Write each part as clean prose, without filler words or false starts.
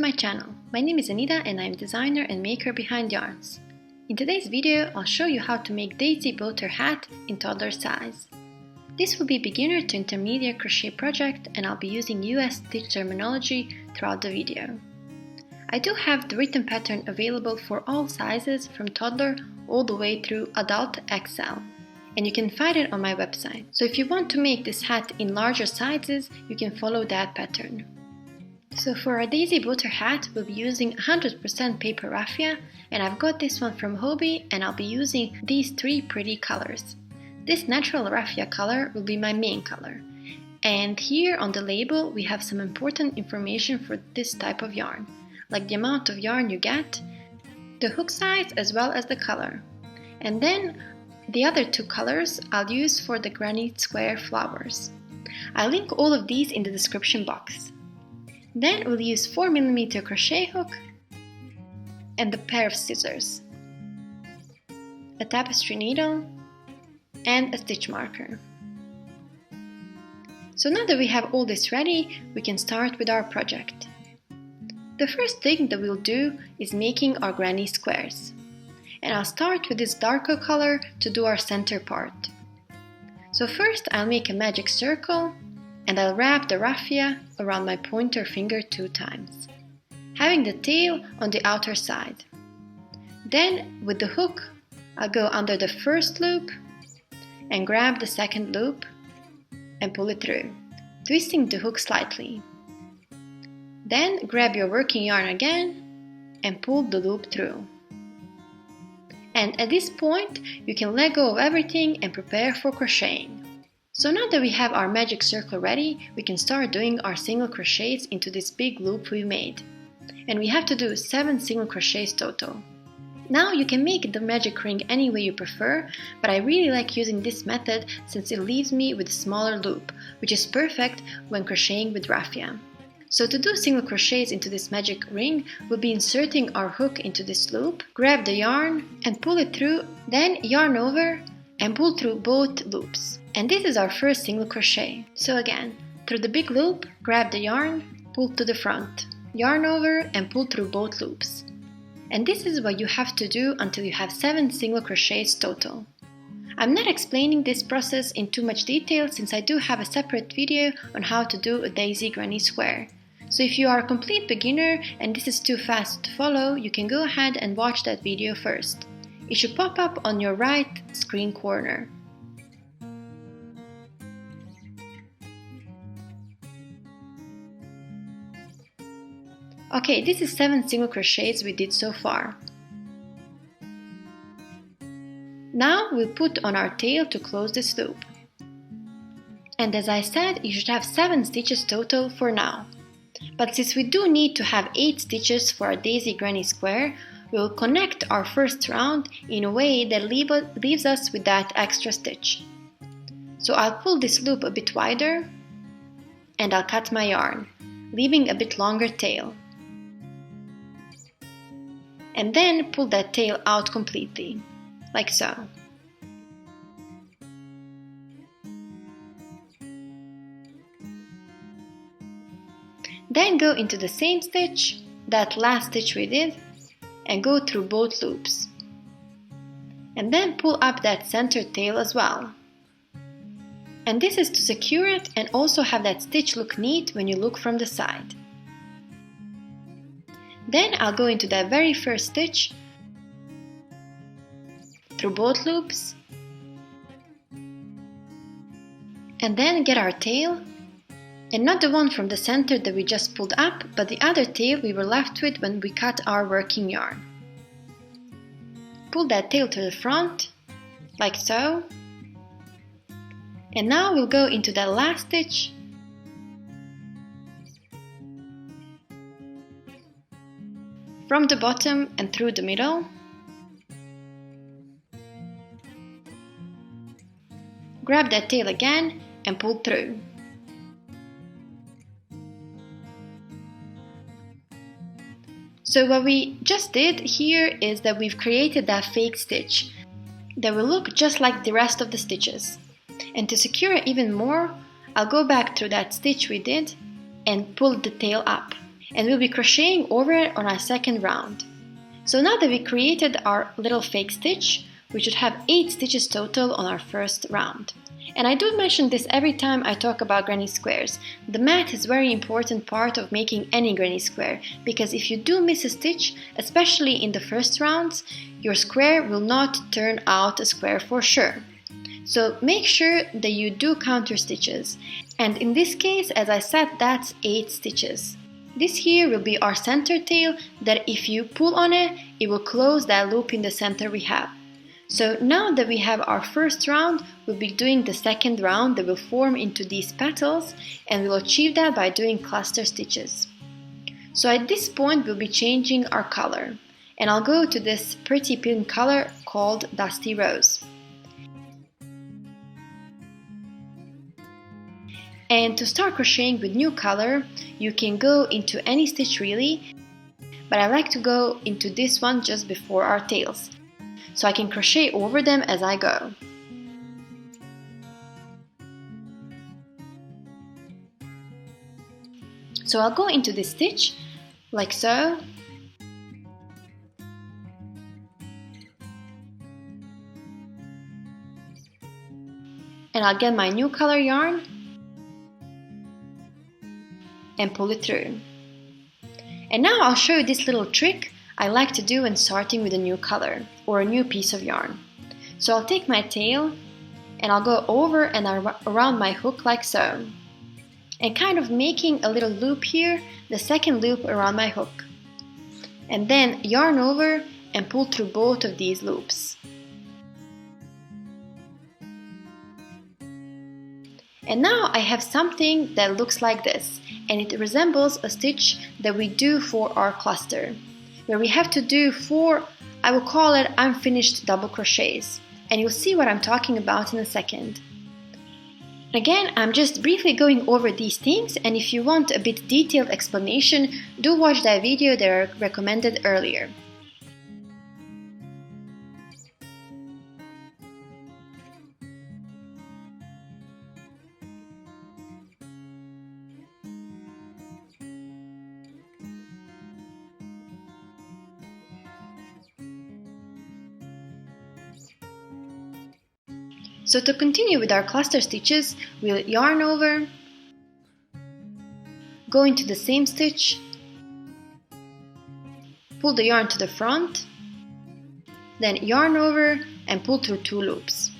my channel. My name is Anita and I'm designer and maker behind yarns. In today's video, I'll show you how to make daisy boater hat in toddler size. This will be beginner to intermediate crochet project and I'll be using US stitch terminology throughout the video. I do have the written pattern available for all sizes from toddler all the way through adult XL. And you can find it on my website. So if you want to make this hat in larger sizes, you can follow that pattern. So for our daisy boater hat, we'll be using 100% paper raffia, and I've got this one from Hobby, and I'll be using these three pretty colors. This natural raffia color will be my main color. And here on the label, we have some important information for this type of yarn, like the amount of yarn you get, the hook size, as well as the color. And then the other two colors I'll use for the granny square flowers. I'll link all of these in the description box. Then we'll use 4mm crochet hook and a pair of scissors, a tapestry needle, and a stitch marker. So now that we have all this ready, we can start with our project. The first thing that we'll do is making our granny squares. And I'll start with this darker color to do our center part. So first I'll make a magic circle and I'll wrap the raffia around my pointer finger 2 times, having the tail on the outer side. Then with the hook, I'll go under the first loop and grab the second loop and pull it through, twisting the hook slightly. Then grab your working yarn again and pull the loop through. And at this point, you can let go of everything and prepare for crocheting. So now that we have our magic circle ready, we can start doing our single crochets into this big loop we made. And we have to do 7 single crochets total. Now you can make the magic ring any way you prefer, but I really like using this method since it leaves me with a smaller loop, which is perfect when crocheting with raffia. So to do single crochets into this magic ring, we'll be inserting our hook into this loop, grab the yarn and pull it through, then yarn over and pull through both loops. And this is our first single crochet. So again, through the big loop, grab the yarn, pull to the front, yarn over and pull through both loops. And this is what you have to do until you have 7 single crochets total. I'm not explaining this process in too much detail since I do have a separate video on how to do a daisy granny square. So if you are a complete beginner and this is too fast to follow, you can go ahead and watch that video first. It should pop up on your right screen corner. Okay, this is 7 single crochets we did so far. Now we'll put on our tail to close this loop. And as I said, you should have 7 stitches total for now. But since we do need to have 8 stitches for our daisy granny square, we will connect our first round in a way that leaves us with that extra stitch. So I'll pull this loop a bit wider and I'll cut my yarn, leaving a bit longer tail. And then pull that tail out completely, like so. Then go into the same stitch, that last stitch we did, and go through both loops. And then pull up that center tail as well. And this is to secure it and also have that stitch look neat when you look from the side. Then I'll go into that very first stitch, through both loops, and then get our tail, and not the one from the center that we just pulled up, but the other tail we were left with when we cut our working yarn. Pull that tail to the front, like so. And now we'll go into that last stitch, from the bottom and through the middle. Grab that tail again and pull through. So what we just did here is that we've created that fake stitch that will look just like the rest of the stitches. And to secure it even more, I'll go back through that stitch we did and pull the tail up. and we'll be crocheting over it on our second round. So now that we created our little fake stitch, we should have 8 stitches total on our first round. And I do mention this every time I talk about granny squares. The math is a very important part of making any granny square, because if you do miss a stitch, especially in the first rounds, your square will not turn out a square for sure. So make sure that you do count your stitches. And in this case, as I said, that's 8 stitches. This here will be our center tail that if you pull on it, it will close that loop in the center we have. So now that we have our first round, we'll be doing the second round that will form into these petals, and we'll achieve that by doing cluster stitches. So at this point we'll be changing our color, and I'll go to this pretty pink color called Dusty Rose. And to start crocheting with new color, you can go into any stitch really, but I like to go into this one just before our tails, so I can crochet over them as I go. So I'll go into this stitch, like so. And I'll get my new color yarn and pull it through. And now I'll show you this little trick I like to do when starting with a new color or a new piece of yarn. So I'll take my tail and I'll go over and around my hook like so, and kind of making a little loop here, the second loop around my hook, and then yarn over and pull through both of these loops. And now I have something that looks like this, and it resembles a stitch that we do for our cluster, where we have to do 4, I will call it unfinished double crochets, and you'll see what I'm talking about in a second. Again, I'm just briefly going over these things, and if you want a bit detailed explanation, do watch that video that I recommended earlier. So to continue with our cluster stitches, we'll yarn over, go into the same stitch, pull the yarn to the front, then yarn over and pull through 2 loops.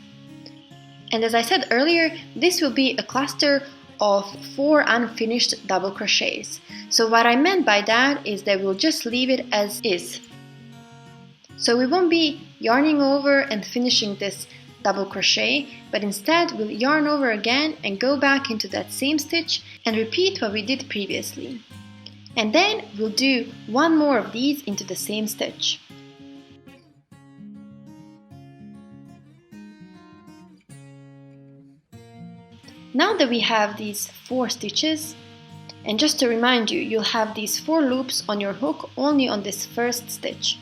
And as I said earlier, this will be a cluster of 4 unfinished double crochets. So what I meant by that is that we'll just leave it as is. So we won't be yarning over and finishing this double crochet, but instead we'll yarn over again and go back into that same stitch and repeat what we did previously. And then we'll do 1 more of these into the same stitch. Now that we have these 4 stitches, and just to remind you, you'll have these 4 loops on your hook only on this first stitch.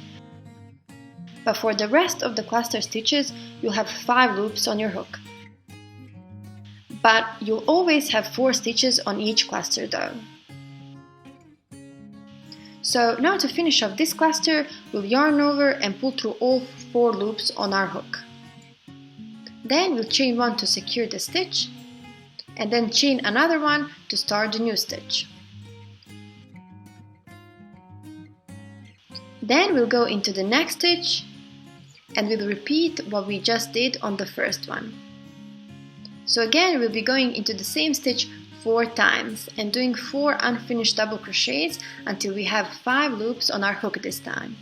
But for the rest of the cluster stitches, you'll have 5 loops on your hook. But you'll always have 4 stitches on each cluster though. So now to finish off this cluster, we'll yarn over and pull through all 4 loops on our hook. Then we'll chain 1 to secure the stitch, and then chain another one to start the new stitch. Then we'll go into the next stitch, and we'll repeat what we just did on the first one. So again, we'll be going into the same stitch 4 times and doing 4 unfinished double crochets until we have 5 loops on our hook this time.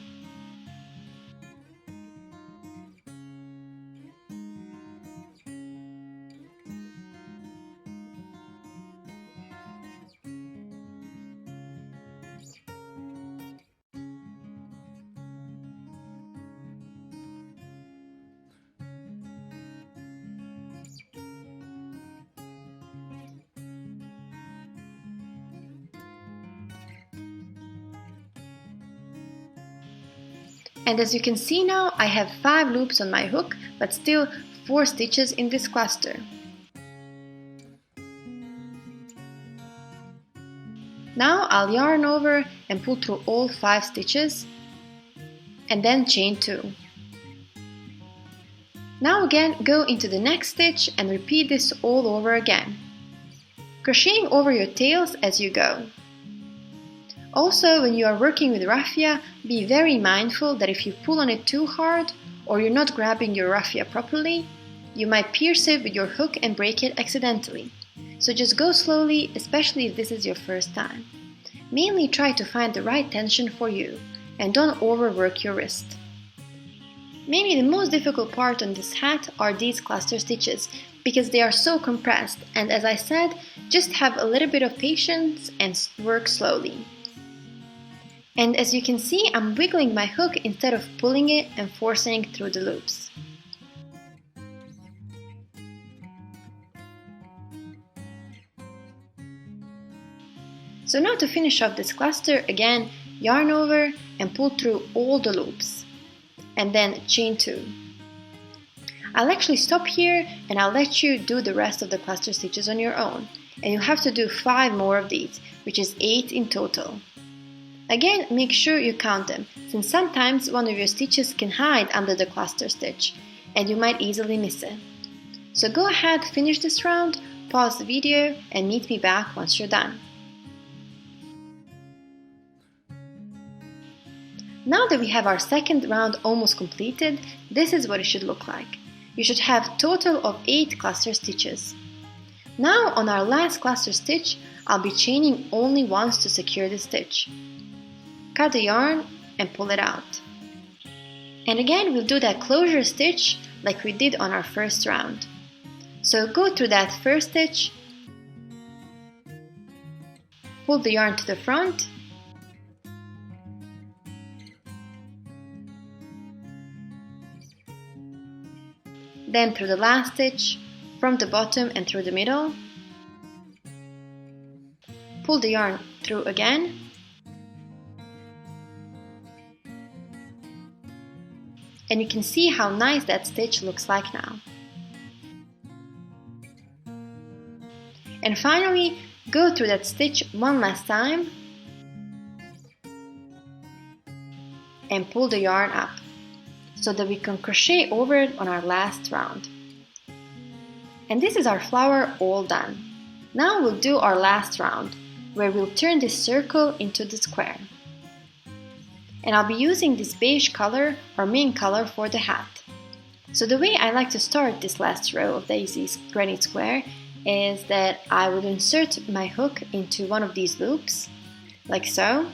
And as you can see now, I have 5 loops on my hook, but still 4 stitches in this cluster. Now I'll yarn over and pull through all 5 stitches and then chain 2. Now again go into the next stitch and repeat this all over again, crocheting over your tails as you go. Also, when you are working with raffia, be very mindful that if you pull on it too hard or you're not grabbing your raffia properly, you might pierce it with your hook and break it accidentally. So just go slowly, especially if this is your first time. Mainly try to find the right tension for you and don't overwork your wrist. Maybe the most difficult part on this hat are these cluster stitches because they are so compressed, and as I said, just have a little bit of patience and work slowly. And as you can see, I'm wiggling my hook instead of pulling it and forcing it through the loops. So now to finish off this cluster, again, yarn over and pull through all the loops. And then chain 2. I'll actually stop here and I'll let you do the rest of the cluster stitches on your own. And you'll have to do 5 more of these, which is 8 in total. Again, make sure you count them, since sometimes one of your stitches can hide under the cluster stitch, and you might easily miss it. So go ahead, finish this round, pause the video, and meet me back once you're done. Now that we have our second round almost completed, this is what it should look like. You should have a total of 8 cluster stitches. Now on our last cluster stitch, I'll be chaining only once to secure the stitch. Cut the yarn and pull it out. And again, we'll do that closure stitch like we did on our first round. So go through that first stitch, pull the yarn to the front, then through the last stitch, from the bottom and through the middle, pull the yarn through again, and you can see how nice that stitch looks like now. And finally, go through that stitch one last time and pull the yarn up so that we can crochet over it on our last round. And this is our flower all done. Now we'll do our last round, where we'll turn this circle into the square. And I'll be using this beige color, our main color for the hat. So the way I like to start this last row of Daisy's granny square is that I will insert my hook into one of these loops, like so.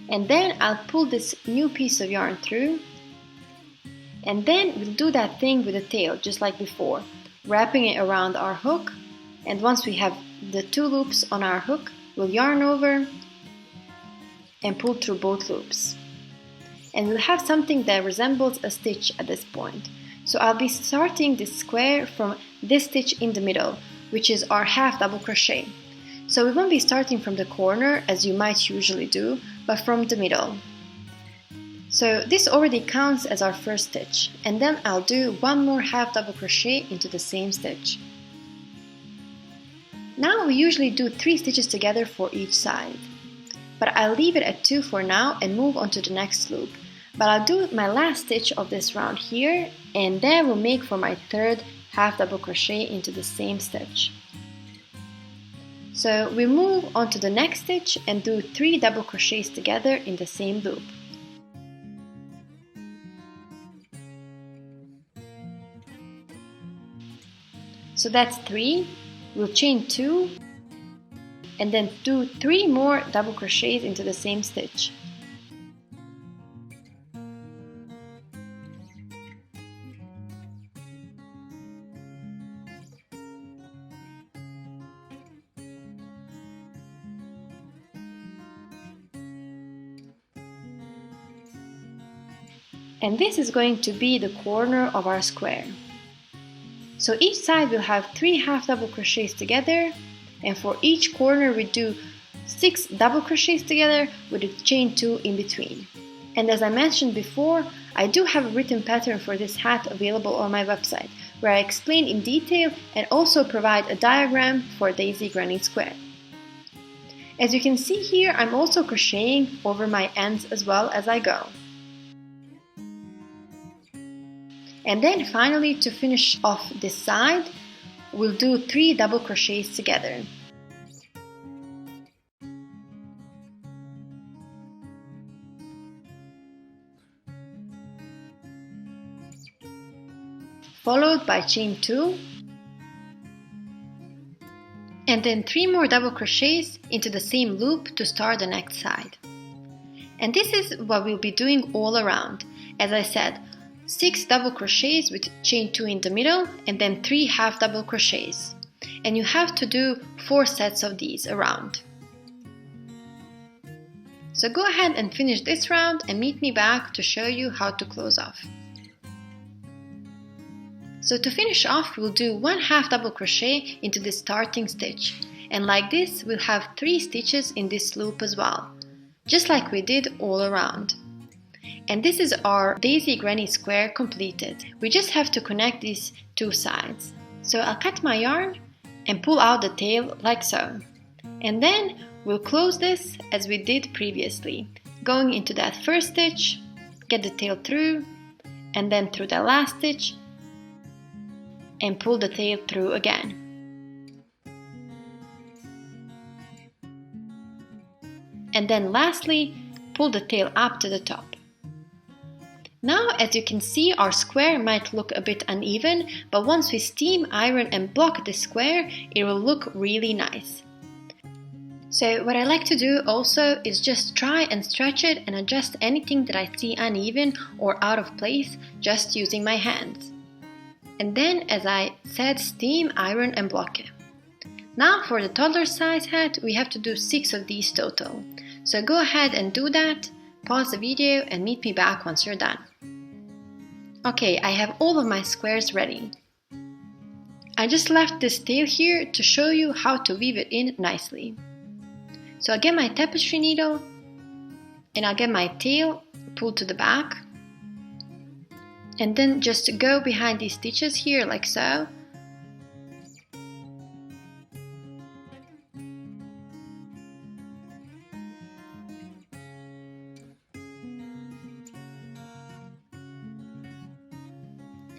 And then I'll pull this new piece of yarn through. And then we'll do that thing with the tail, just like before, wrapping it around our hook. And once we have the 2 loops on our hook, we'll yarn over and pull through both loops. And we'll have something that resembles a stitch at this point. So I'll be starting this square from this stitch in the middle, which is our half double crochet. So we won't be starting from the corner as you might usually do, but from the middle. So this already counts as our first stitch, and then I'll do 1 more half double crochet into the same stitch. Now we usually do 3 stitches together for each side, but I'll leave it at 2 for now and move on to the next loop. But I'll do my last stitch of this round here, and then we'll make for my 3rd half double crochet into the same stitch. So we move on to the next stitch and do 3 double crochets together in the same loop. So that's 3, we'll chain 2, and then do 3 more double crochets into the same stitch. And this is going to be the corner of our square. So each side will have 3 half double crochets together, and for each corner we do 6 double crochets together with a chain 2 in between. And as I mentioned before, I do have a written pattern for this hat available on my website, where I explain in detail and also provide a diagram for Daisy Granny Square. As you can see here, I'm also crocheting over my ends as well as I go. And then finally, to finish off this side, we'll do 3 double crochets together. Followed by chain 2, and then 3 more double crochets into the same loop to start the next side. And this is what we'll be doing all around. As I said, 6 double crochets with chain 2 in the middle, and then 3 half double crochets. And you have to do 4 sets of these around. So go ahead and finish this round and meet me back to show you how to close off. So to finish off, we'll do 1 half double crochet into the starting stitch, and like this we'll have 3 stitches in this loop as well, just like we did all around. And this is our daisy granny square completed. We just have to connect these 2 sides. So I'll cut my yarn and pull out the tail like so, and then we'll close this as we did previously, going into that first stitch, get the tail through, and then through the last stitch, and pull the tail through again. And then lastly, pull the tail up to the top. Now, as you can see, our square might look a bit uneven, but once we steam, iron and block the square, it will look really nice. So what I like to do also is just try and stretch it and adjust anything that I see uneven or out of place, just using my hands. And then, as I said, steam, iron and block it. Now for the toddler size hat, we have to do 6 of these total. So go ahead and do that, pause the video and meet me back once you're done. Okay, I have all of my squares ready. I just left this tail here to show you how to weave it in nicely. So I'll get my tapestry needle and I'll get my tail pulled to the back. And then just go behind these stitches here like so.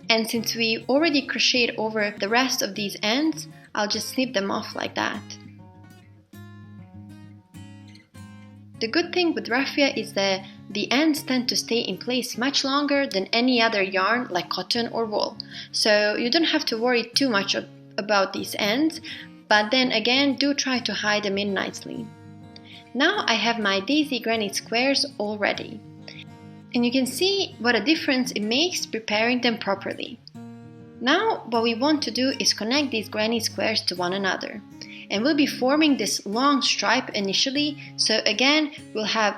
And since we already crocheted over the rest of these ends, I'll just snip them off like that. The good thing with raffia is that the ends tend to stay in place much longer than any other yarn like cotton or wool. So you don't have to worry too much about these ends, but then again, do try to hide them in nicely. Now I have my daisy granny squares all ready. And you can see what a difference it makes preparing them properly. Now what we want to do is connect these granny squares to one another. And we'll be forming this long stripe initially, so again we'll have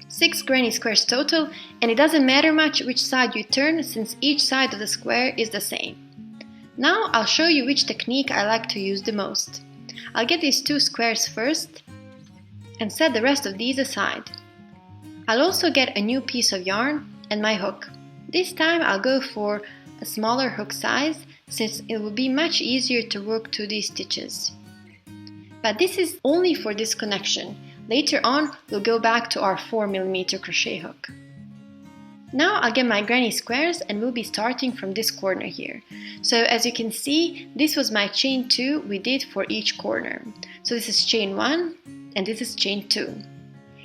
6 granny squares total, and it doesn't matter much which side you turn since each side of the square is the same. Now I'll show you which technique I like to use the most. I'll get these 2 squares first and set the rest of these aside. I'll also get a new piece of yarn and my hook. This time I'll go for a smaller hook size since it will be much easier to work through these stitches. But this is only for this connection. Later on, we'll go back to our 4mm crochet hook. Now I'll get my granny squares and we'll be starting from this corner here. So as you can see, this was my chain 2 we did for each corner. So this is chain 1 and this is chain 2.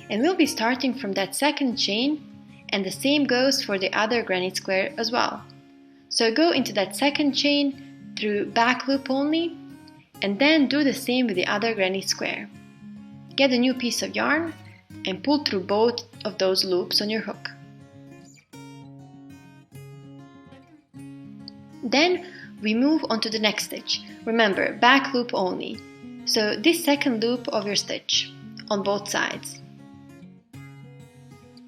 And we'll be starting from that second chain, and the same goes for the other granny square as well. So go into that second chain through back loop only, and then do the same with the other granny square. Get a new piece of yarn and pull through both of those loops on your hook. Then we move on to the next stitch. Remember, back loop only. So this second loop of your stitch on both sides.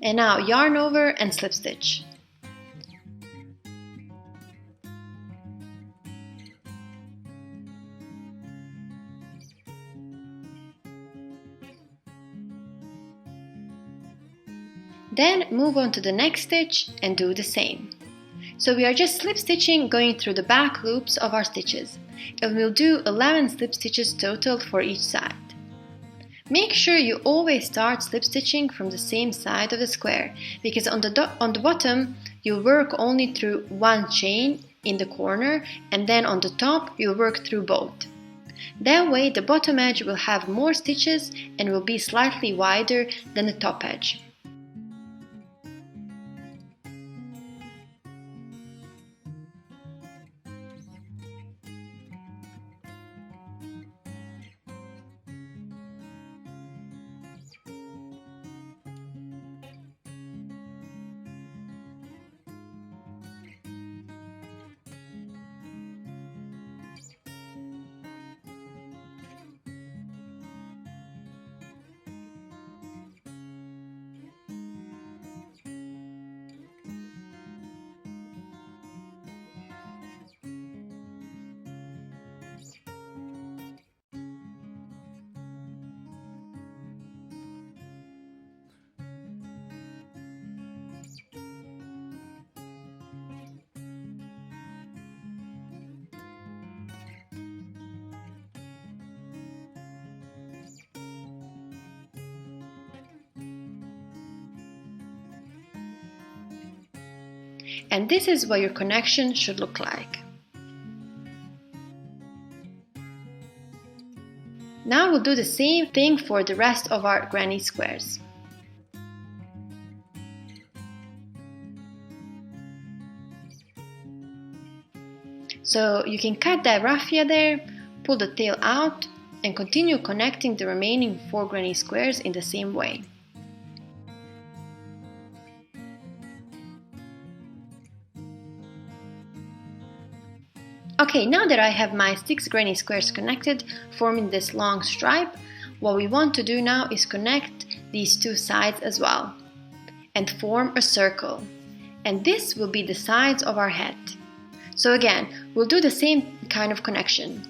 And now yarn over and slip stitch. Then move on to the next stitch and do the same. So we are just slip stitching going through the back loops of our stitches, and we'll do 11 slip stitches total for each side. Make sure you always start slip stitching from the same side of the square, because on the bottom you'll work only through one chain in the corner, and then on the top you'll work through both. That way the bottom edge will have more stitches and will be slightly wider than the top edge. And this is what your connection should look like. Now we'll do the same thing for the rest of our granny squares. So you can cut that raffia there, pull the tail out, and continue connecting the remaining 4 granny squares in the same way. Okay, now that I have my 6 granny squares connected, forming this long stripe, what we want to do now is connect these 2 sides as well and form a circle. And this will be the sides of our head. So again, we'll do the same kind of connection.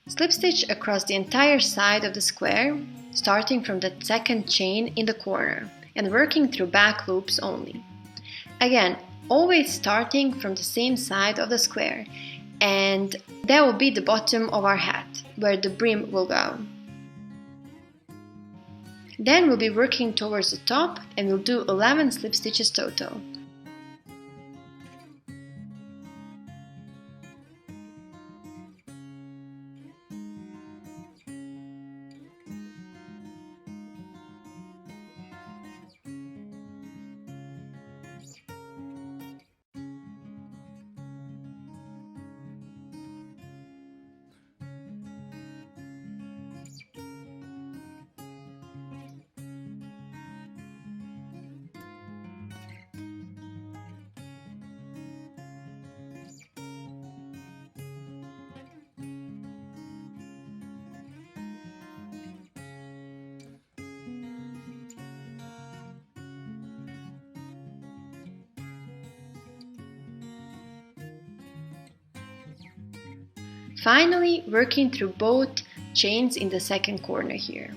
Slip stitch across the entire side of the square, starting from the 2nd chain in the corner and working through back loops only. Again, always starting from the same side of the square, and that will be the bottom of our hat, where the brim will go. Then we'll be working towards the top and we'll do 11 slip stitches total. Finally, working through both chains in the 2nd corner here.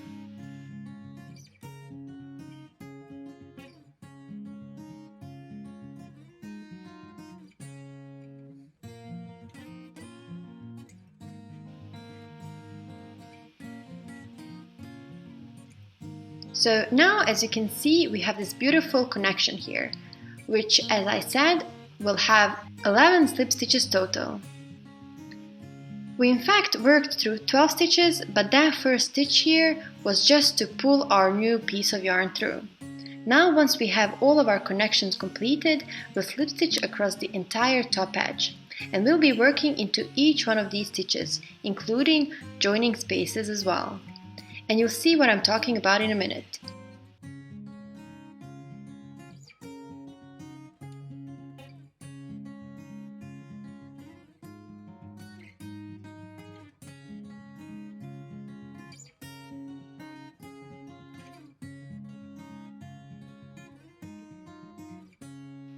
So now, as you can see, we have this beautiful connection here, which, as I said, will have 11 slip stitches total. We in fact worked through 12 stitches, but that first stitch here was just to pull our new piece of yarn through. Now once we have all of our connections completed, we'll slip stitch across the entire top edge. And we'll be working into each one of these stitches, including joining spaces as well. And you'll see what I'm talking about in a minute.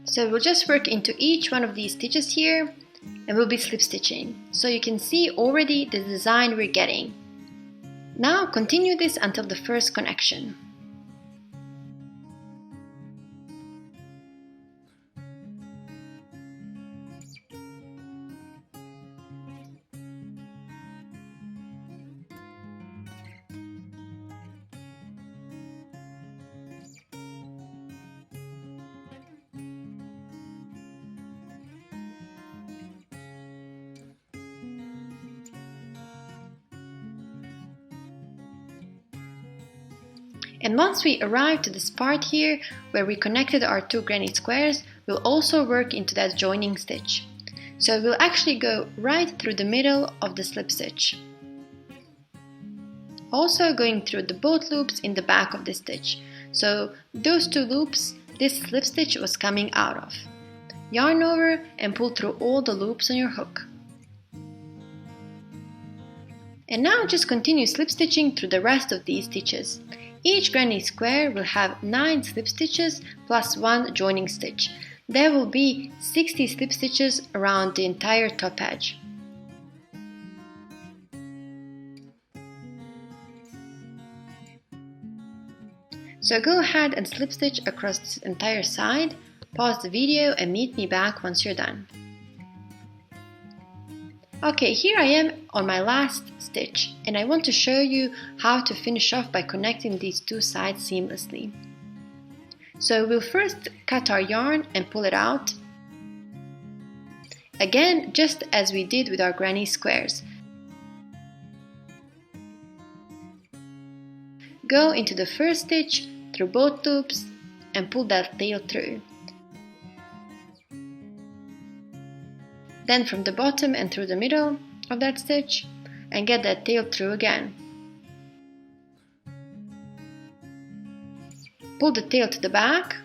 So we'll just work into each one of these stitches here and we'll be slip stitching. So you can see already the design we're getting. Now continue this until the first connection. And once we arrive to this part here where we connected our two granny squares, we'll also work into that joining stitch. So we'll actually go right through the middle of the slip stitch. Also going through the both loops in the back of the stitch. So those two loops, this slip stitch was coming out of. Yarn over and pull through all the loops on your hook. And now just continue slip stitching through the rest of these stitches. Each granny square will have 9 slip stitches plus 1 joining stitch. There will be 60 slip stitches around the entire top edge. So go ahead and slip stitch across this entire side, pause the video and meet me back once you're done. Okay, here I am on my last stitch and I want to show you how to finish off by connecting these two sides seamlessly. So we'll first cut our yarn and pull it out. Again, just as we did with our granny squares. Go into the first stitch through both loops and pull that tail through. Then from the bottom and through the middle of that stitch and get that tail through again. Pull the tail to the back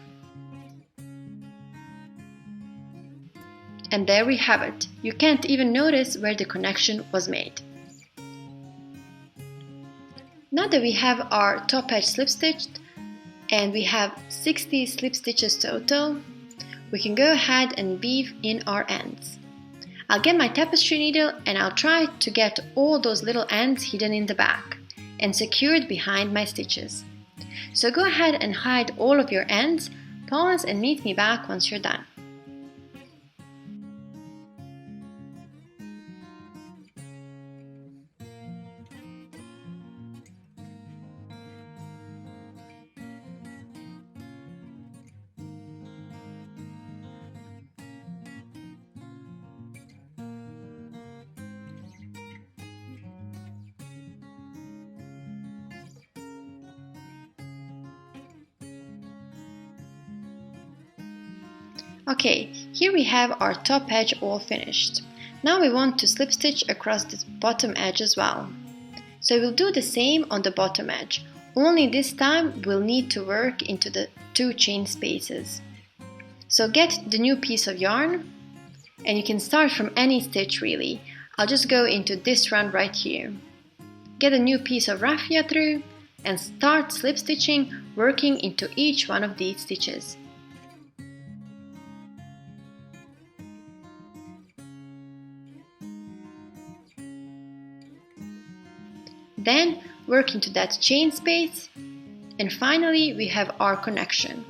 and there we have it. You can't even notice where the connection was made. Now that we have our top edge slip stitched and we have 60 slip stitches total, we can go ahead and weave in our ends. I'll get my tapestry needle and I'll try to get all those little ends hidden in the back and secured behind my stitches. So go ahead and hide all of your ends, pause and meet me back once you're done. Okay, here we have our top edge all finished. Now we want to slip stitch across the bottom edge as well. So we'll do the same on the bottom edge, only this time we'll need to work into the 2 chain spaces. So get the new piece of yarn, and you can start from any stitch really. I'll just go into this run right here. Get a new piece of raffia through and start slip stitching, working into each one of these stitches. Then work into that chain space, and finally we have our connection,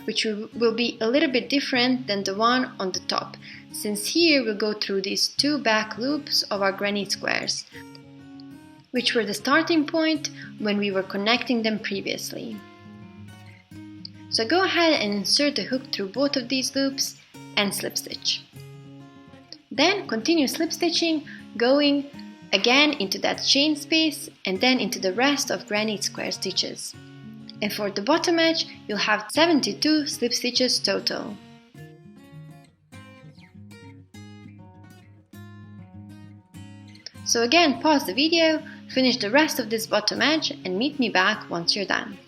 which will be a little bit different than the one on the top, since here we'll go through these 2 back loops of our granny squares, which were the starting point when we were connecting them previously. So go ahead and insert the hook through both of these loops and slip stitch. Then continue slip stitching, going again into that chain space and then into the rest of granny square stitches. And for the bottom edge, you'll have 72 slip stitches total. So again, pause the video, finish the rest of this bottom edge and meet me back once you're done.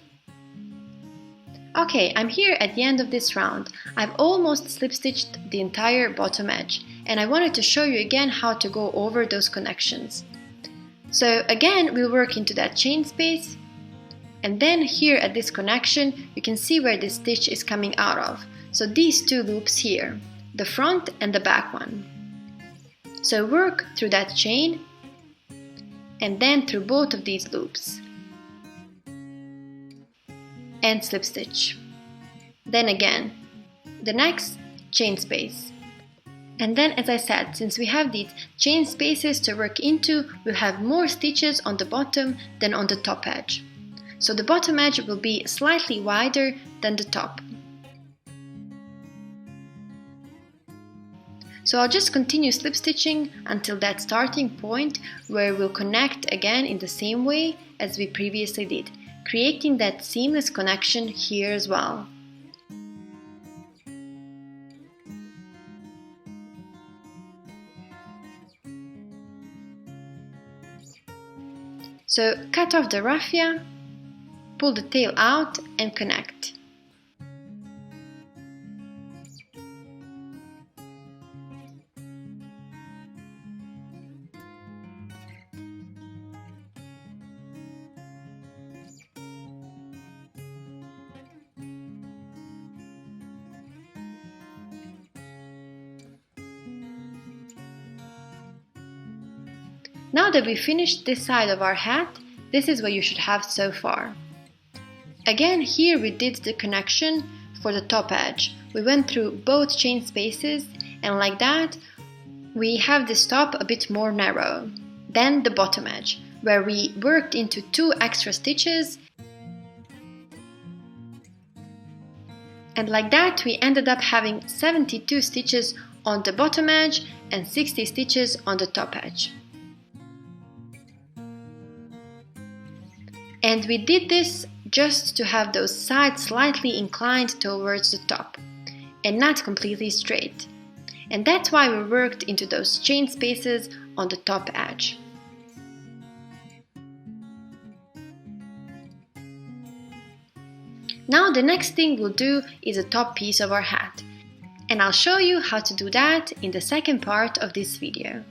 Okay, I'm here at the end of this round. I've almost slip stitched the entire bottom edge, and I wanted to show you again how to go over those connections. So again, we'll work into that chain space, and then here at this connection, you can see where this stitch is coming out of. So these 2 loops here, the front and the back one. So work through that chain, and then through both of these loops. And slip stitch. Then again, the next chain space. And then, as I said, since we have these chain spaces to work into, we'll have more stitches on the bottom than on the top edge. So the bottom edge will be slightly wider than the top. So I'll just continue slip stitching until that starting point where we'll connect again in the same way as we previously did. creating that seamless connection here as well. So cut off the raffia, pull the tail out and connect. Now that we finished this side of our hat, this is what you should have so far. Again, here we did the connection for the top edge. We went through both chain spaces, and like that, we have this top a bit more narrow than the bottom edge, where we worked into 2 extra stitches. And like that, we ended up having 72 stitches on the bottom edge and 60 stitches on the top edge. And we did this just to have those sides slightly inclined towards the top and not completely straight. And that's why we worked into those chain spaces on the top edge. Now the next thing we'll do is the top piece of our hat. And I'll show you how to do that in the second part of this video.